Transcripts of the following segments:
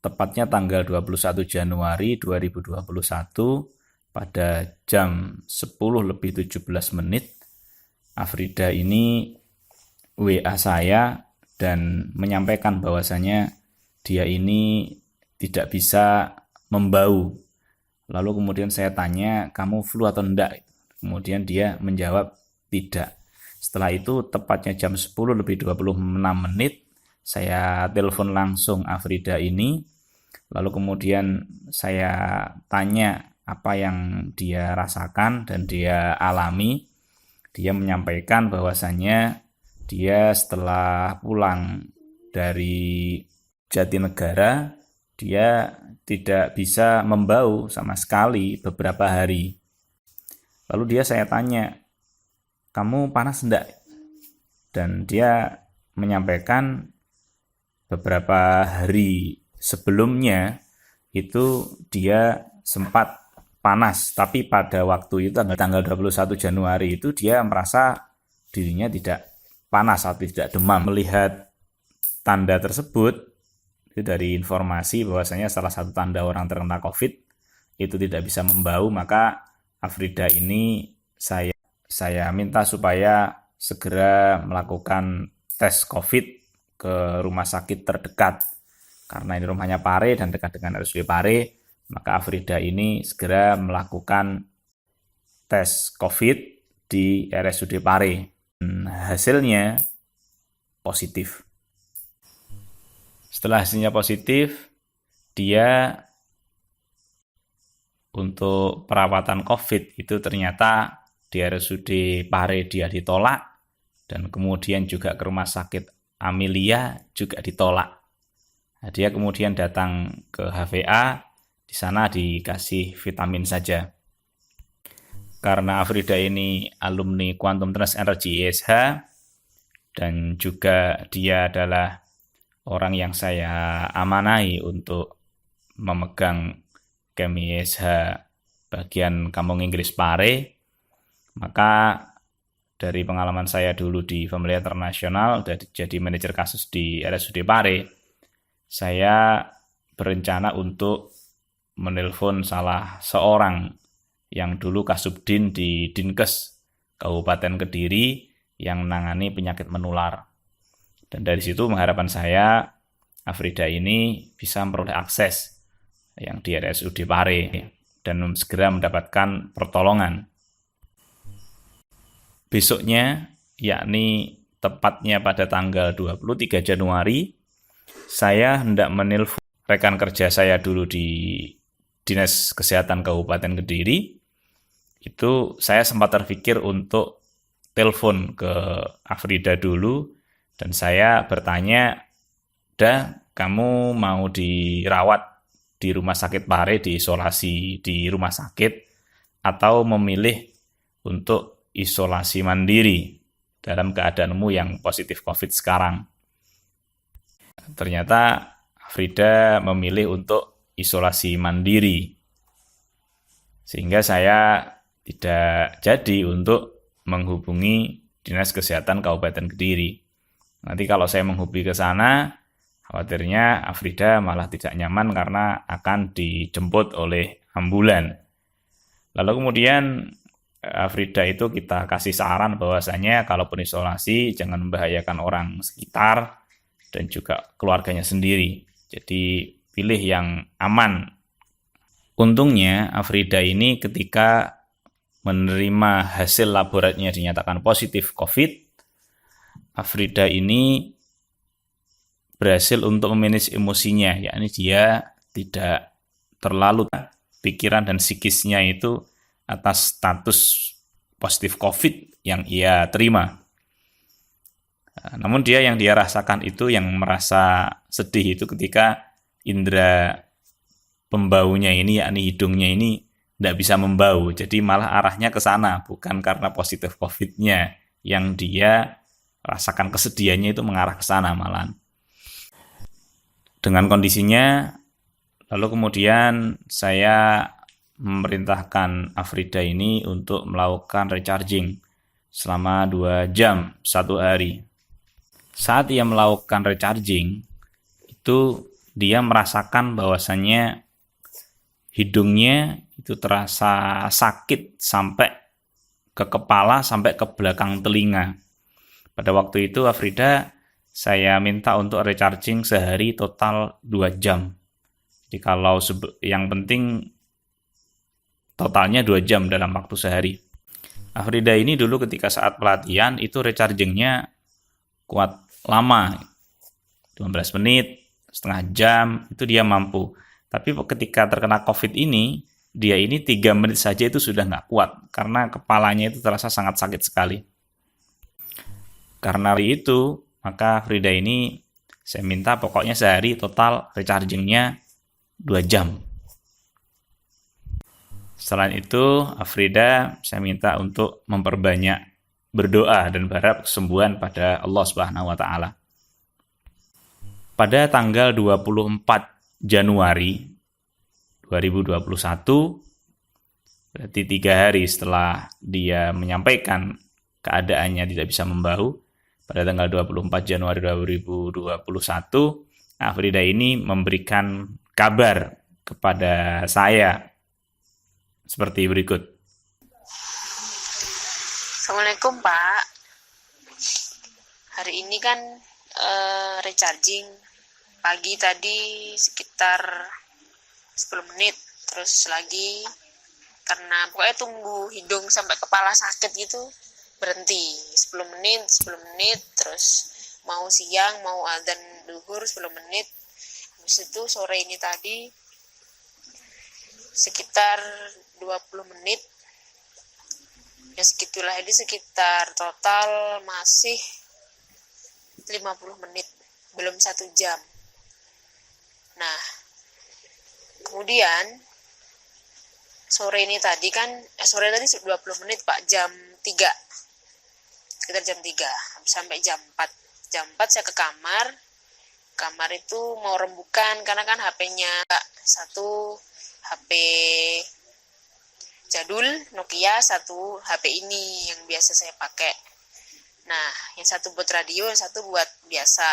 tepatnya tanggal 21 Januari 2021 pada jam 10:17, Afrida ini WA saya dan menyampaikan bahwasanya dia ini tidak bisa membau. Lalu kemudian saya tanya, kamu flu atau enggak? Kemudian dia menjawab tidak. Setelah itu tepatnya jam 10:26, saya telepon langsung Afrida ini. Lalu kemudian saya tanya apa yang dia rasakan dan dia alami. Dia menyampaikan bahwasanya dia setelah pulang dari Jatinegara, dia tidak bisa membau sama sekali beberapa hari. Lalu saya tanya, kamu panas enggak? Dan dia menyampaikan beberapa hari sebelumnya itu dia sempat panas, tapi pada waktu itu tanggal 21 Januari itu dia merasa dirinya tidak panas atau tidak demam. Melihat tanda tersebut, itu dari informasi bahwasanya salah satu tanda orang terkena COVID itu tidak bisa membau, maka Afrida ini saya minta supaya segera melakukan tes COVID ke rumah sakit terdekat. Karena ini rumahnya Pare dan dekat dengan RSUD Pare, maka Afrida ini segera melakukan tes COVID di RSUD Pare. Hasilnya positif. Setelah hasilnya positif, dia untuk perawatan COVID itu ternyata di RSUD Pare dia ditolak, dan kemudian juga ke rumah sakit Amelia juga ditolak. Nah, dia kemudian datang ke HVA, di sana dikasih vitamin saja. Karena Afrida ini alumni Quantum Trans Energy ISH, dan juga dia adalah orang yang saya amanahi untuk memegang KEM ISH bagian Kampung Inggris Pare, maka dari pengalaman saya dulu di Family International dan jadi manajer kasus di RSUD Pare, saya berencana untuk menelpon salah seorang yang dulu Kasubdin di Dinkes Kabupaten Kediri yang menangani penyakit menular. Dan dari situ harapan saya Afrida ini bisa memperoleh akses yang di RSUD Pare dan segera mendapatkan pertolongan. Besoknya, yakni tepatnya pada tanggal 23 Januari, saya hendak menelpon rekan kerja saya dulu di Dinas Kesehatan Kabupaten Kediri. Itu saya sempat terpikir untuk telepon ke Afrida dulu, dan saya bertanya, kamu mau dirawat di rumah sakit Pare, diisolasi di rumah sakit, atau memilih untuk isolasi mandiri dalam keadaanmu yang positif COVID sekarang? Ternyata Afrida memilih untuk isolasi mandiri, sehingga saya tidak jadi untuk menghubungi Dinas Kesehatan Kabupaten Kediri. Nanti kalau saya menghubungi ke sana, khawatirnya Afrida malah tidak nyaman karena akan dijemput oleh ambulan. Lalu kemudian Afrida itu kita kasih saran bahwasanya kalaupun isolasi jangan membahayakan orang sekitar dan juga keluarganya sendiri. Jadi pilih yang aman. Untungnya Afrida ini ketika menerima hasil laboratoriumnya dinyatakan positif COVID, Afrida ini berhasil untuk memanage emosinya, yakni dia tidak terlalu pikiran dan psikisnya itu atas status positif COVID yang ia terima. Namun yang dia rasakan itu, yang merasa sedih itu ketika indera pembaunya ini, yakni hidungnya ini tidak bisa membau. Jadi malah arahnya ke sana, bukan karena positif COVID-nya yang dia rasakan kesedihannya itu mengarah ke sana malah. Dengan kondisinya, lalu kemudian saya memerintahkan Afrida ini untuk melakukan recharging selama 2 jam 1 hari. Saat ia melakukan recharging, itu dia merasakan bahwasannya hidungnya itu terasa sakit sampai ke kepala, sampai ke belakang telinga. Pada waktu itu Afrida saya minta untuk recharging sehari total 2 jam. Jadi kalau yang penting totalnya 2 jam dalam waktu sehari. Afrida ini dulu ketika saat pelatihan itu rechargingnya kuat lama. 15 menit, setengah jam, itu dia mampu. Tapi ketika terkena COVID ini, dia ini 3 menit saja itu sudah nggak kuat. Karena kepalanya itu terasa sangat sakit sekali. Karena itu, maka Frida ini saya minta pokoknya sehari total rechargingnya 2 jam. Selain itu, Afrida saya minta untuk memperbanyak berdoa dan berharap kesembuhan pada Allah Subhanahu wa taala. Pada tanggal 24 Januari 2021, berarti 3 hari setelah dia menyampaikan keadaannya tidak bisa membahu, pada tanggal 24 Januari 2021, Afrida ini memberikan kabar kepada saya seperti berikut. Assalamualaikum Pak. Hari ini kan recharging pagi tadi sekitar 10 menit, terus lagi karena pokoknya tunggu hidung sampai kepala sakit gitu berhenti 10 menit, terus mau siang mau adzan duhur 10 menit. Habis itu sore ini tadi sekitar 20 menit ya segitulah, ini sekitar total masih 50 menit, belum 1 jam. Nah kemudian sore tadi 20 menit Pak, jam 3, sekitar jam 3 sampai jam 4 saya ke kamar itu mau rembukan karena kan HP-nya satu HP jadul Nokia, satu HP ini yang biasa saya pakai. Nah yang satu buat radio, yang satu buat biasa.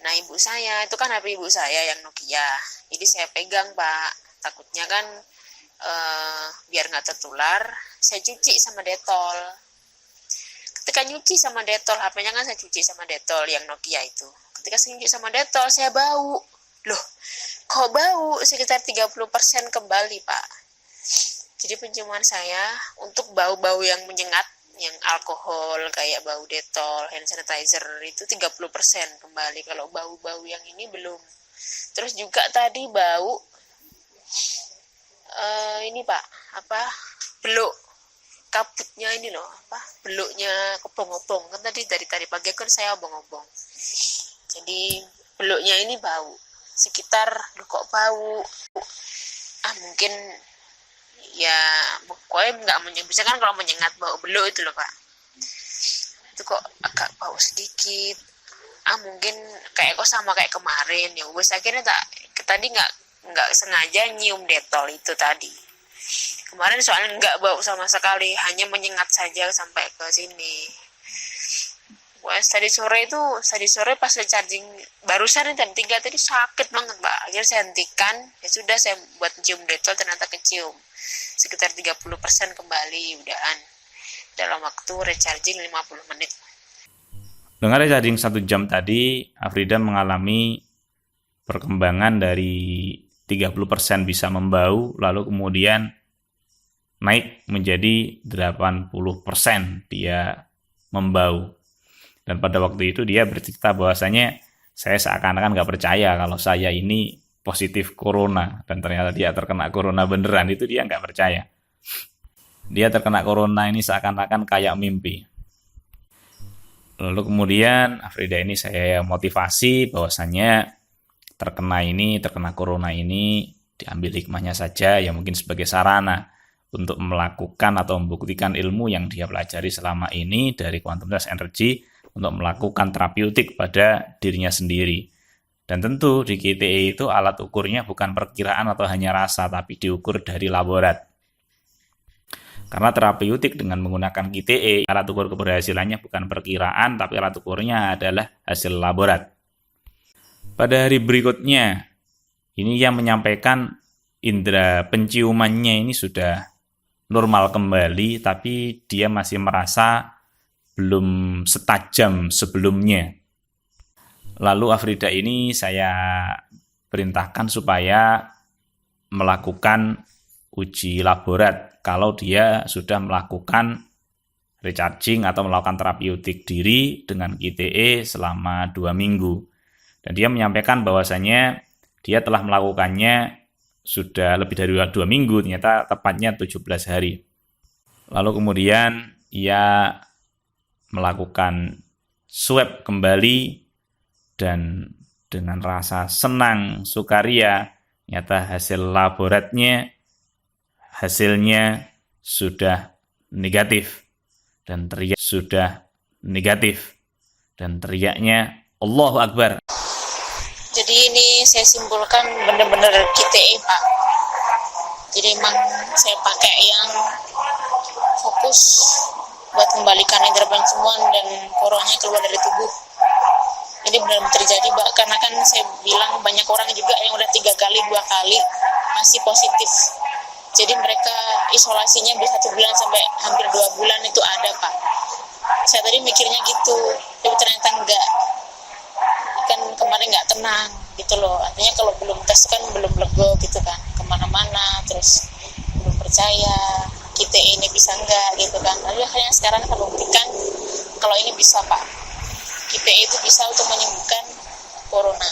Nah ibu saya itu kan HP ibu saya yang Nokia, jadi saya pegang Pak, takutnya kan biar nggak tertular, saya cuci sama Detol. Ketika nyuci sama Detol, HP-nya kan saya cuci sama Detol yang Nokia itu. Ketika saya nyuci sama Detol, saya bau. Loh, kok bau? Sekitar 30% kembali, Pak. Jadi penciuman saya untuk bau-bau yang menyengat, yang alkohol, kayak bau Detol, hand sanitizer, itu 30% kembali. Kalau bau-bau yang ini belum. Terus juga tadi bau, ini Pak, beluk kabutnya ini loh, beluknya kobong-obong. Kan dari tadi pagi kan saya obong-obong. Jadi beluknya ini bau. Sekitar, kok bau? Mungkin ya pokoknya nggak menyengat. Bisa kan kalau menyengat bau beluk itu loh Pak. Itu kok agak bau sedikit. Mungkin kayak kok sama kayak kemarin. Ya wes akhirnya tadi nggak sengaja nyium Detol itu tadi. Kemarin soalnya nggak bau sama sekali, hanya menyengat saja sampai ke sini. Wah, tadi sore pas charging barusan jam 3 tadi sakit banget Pak. Akhirnya saya hentikan, ya sudah saya buat cium Detol, ternyata kecium. Sekitar 30% kembali udahan. Dalam waktu recharging 50 menit. Dengan recharging 1 jam tadi, Afrida mengalami perkembangan dari 30% bisa membau, lalu kemudian naik menjadi 80% dia membau. Dan pada waktu itu dia bercerita bahwasanya saya seakan-akan gak percaya kalau saya ini positif corona, dan ternyata dia terkena corona beneran. Itu dia gak percaya. Dia terkena corona ini seakan-akan kayak mimpi. Lalu kemudian Afrida ini saya motivasi bahwasanya terkena corona ini diambil hikmahnya saja, ya mungkin sebagai sarana untuk melakukan atau membuktikan ilmu yang dia pelajari selama ini dari quantum dash energy untuk melakukan terapeutik pada dirinya sendiri. Dan tentu di QTE itu alat ukurnya bukan perkiraan atau hanya rasa, tapi diukur dari laborat. Karena terapeutik dengan menggunakan QTE, alat ukur keberhasilannya bukan perkiraan, tapi alat ukurnya adalah hasil laborat. Pada hari berikutnya, ini yang menyampaikan indera penciumannya ini sudah normal kembali, tapi dia masih merasa belum setajam sebelumnya. Lalu Afrida ini saya perintahkan supaya melakukan uji laborat kalau dia sudah melakukan recharging atau melakukan terapeutik diri dengan ITE selama 2 minggu. Dan dia menyampaikan bahwasanya dia telah melakukannya sudah lebih dari 2 minggu, ternyata tepatnya 17 hari. Lalu kemudian ia melakukan swab kembali dan dengan rasa senang, sukaria, ternyata hasilnya sudah negatif dan teriaknya Allahu Akbar. Jadi ini saya simpulkan benar-benar KTE Pak. Jadi emang saya pakai yang fokus buat kembalikan indera penciuman dan koronanya keluar dari tubuh. Jadi benar-benar terjadi Pak, karena kan saya bilang banyak orang juga yang udah 3 kali 2 kali masih positif. Jadi mereka isolasinya bisa 1 bulan sampai hampir 2 bulan itu ada Pak. Saya tadi mikirnya gitu, tapi ternyata enggak. Kan kemarin nggak tenang gitu loh, artinya kalau belum tes kan belum lego gitu kan, kemana-mana terus belum percaya kita ini bisa enggak gitu kan. Lalu akhirnya sekarang terbuktikan kalau ini bisa Pak, kita itu bisa untuk menyembuhkan corona.